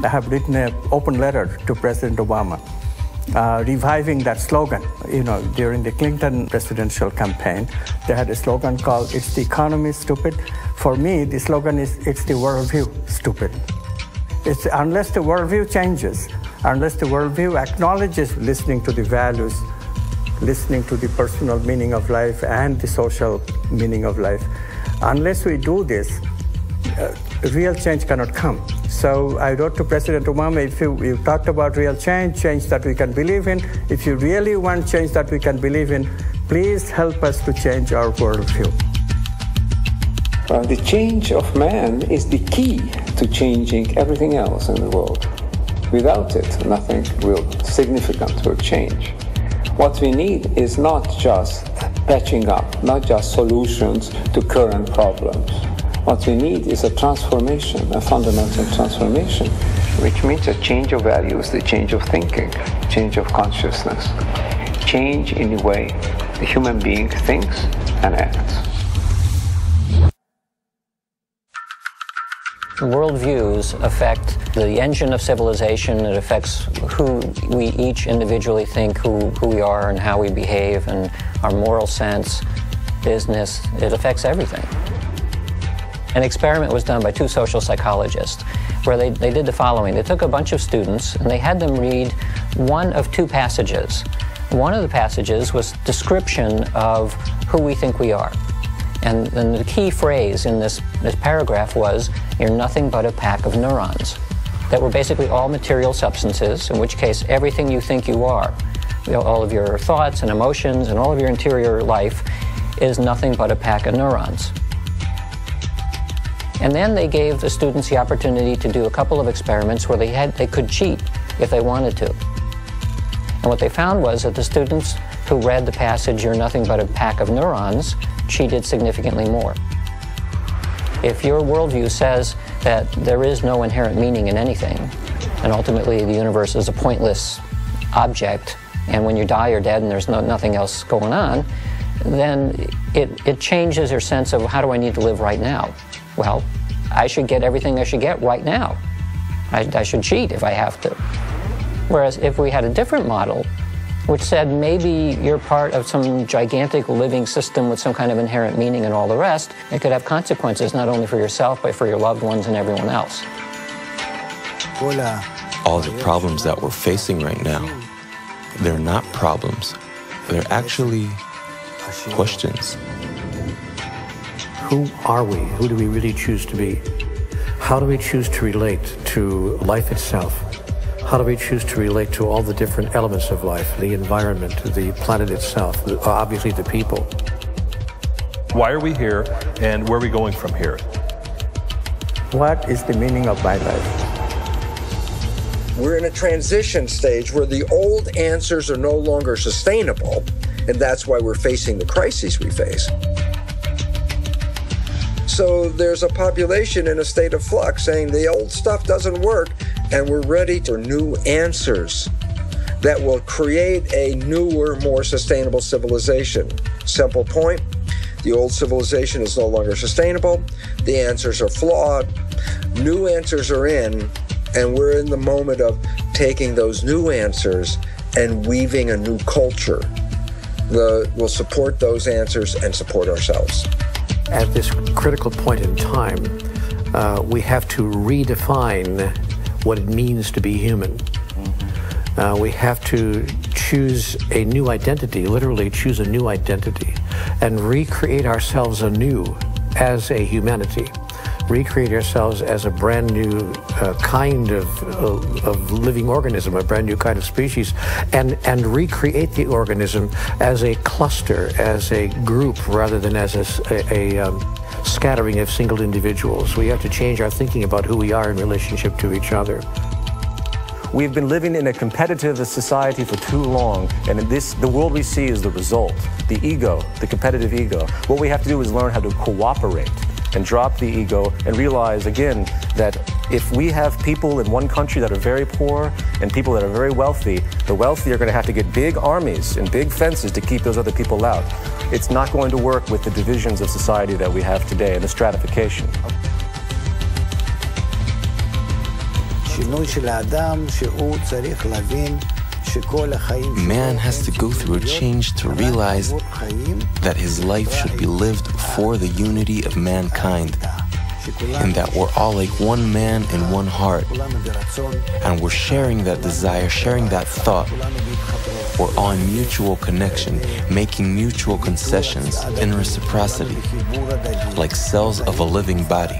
I have written an open letter to President Obama, reviving that slogan. You know, during the Clinton presidential campaign, they had a slogan called, "It's the economy, stupid." For me, the slogan is, "It's the worldview, stupid." It's unless the worldview changes, unless the worldview acknowledges listening to the values, listening to the personal meaning of life and the social meaning of life, unless we do this, real change cannot come. So I wrote to President Obama, if you talked about real change, change that we can believe in, if you really want change that we can believe in, please help us to change our worldview. Well, the change of man is the key to changing everything else in the world. Without it, nothing significant will change. What we need is not just patching up, not just solutions to current problems. What we need is a transformation, a fundamental transformation, which means a change of values, the change of thinking, change of consciousness, change in the way the human being thinks and acts. Worldviews affect the engine of civilization. It affects who we each individually think, who we are and how we behave, and our moral sense, business. It affects everything. An experiment was done by two social psychologists where they did the following. They took a bunch of students and they had them read one of two passages. One of the passages was description of who we think we are. And the key phrase in this paragraph was, "You're nothing but a pack of neurons," that were basically all material substances, in which case everything you think you are, all of your thoughts and emotions and all of your interior life is nothing but a pack of neurons. And then they gave the students the opportunity to do a couple of experiments where they could cheat if they wanted to. And what they found was that the students who read the passage, "You're nothing but a pack of neurons," cheated significantly more. If your worldview says that there is no inherent meaning in anything, and ultimately the universe is a pointless object, and when you die you're dead and there's nothing else going on, then it changes your sense of, how do I need to live right now? Well, I should get everything I should get right now. I should cheat if I have to. Whereas if we had a different model, which said maybe you're part of some gigantic living system with some kind of inherent meaning and all the rest, it could have consequences not only for yourself, but for your loved ones and everyone else. All the problems that we're facing right now, they're not problems. They're actually questions. Who are we? Who do we really choose to be? How do we choose to relate to life itself? How do we choose to relate to all the different elements of life, the environment, the planet itself, obviously the people? Why are we here, and where are we going from here? What is the meaning of my life? We're in a transition stage where the old answers are no longer sustainable, and that's why we're facing the crises we face. So there's a population in a state of flux saying the old stuff doesn't work, and we're ready for new answers that will create a newer, more sustainable civilization. Simple point, the old civilization is no longer sustainable, the answers are flawed, new answers are in, and we're in the moment of taking those new answers and weaving a new culture that will support those answers and support ourselves. At this critical point in time, we have to redefine what it means to be human. We have to choose a new identity, literally choose a new identity, and recreate ourselves anew as a humanity. Recreate ourselves as a brand new kind of living organism, a brand new kind of species, and recreate the organism as a cluster, as a group, rather than as a scattering of single individuals. We have to change our thinking about who we are in relationship to each other. We've been living in a competitive society for too long, and the world we see is the result. The ego, the competitive ego. What we have to do is learn how to cooperate and drop the ego and realize, again, that if we have people in one country that are very poor and people that are very wealthy, the wealthy are going to have to get big armies and big fences to keep those other people out. It's not going to work with the divisions of society that we have today and the stratification. Man has to go through a change to realize that his life should be lived for the unity of mankind, and that we're all like one man and one heart, and we're sharing that desire, sharing that thought. We're all in mutual connection, making mutual concessions in reciprocity, like cells of a living body.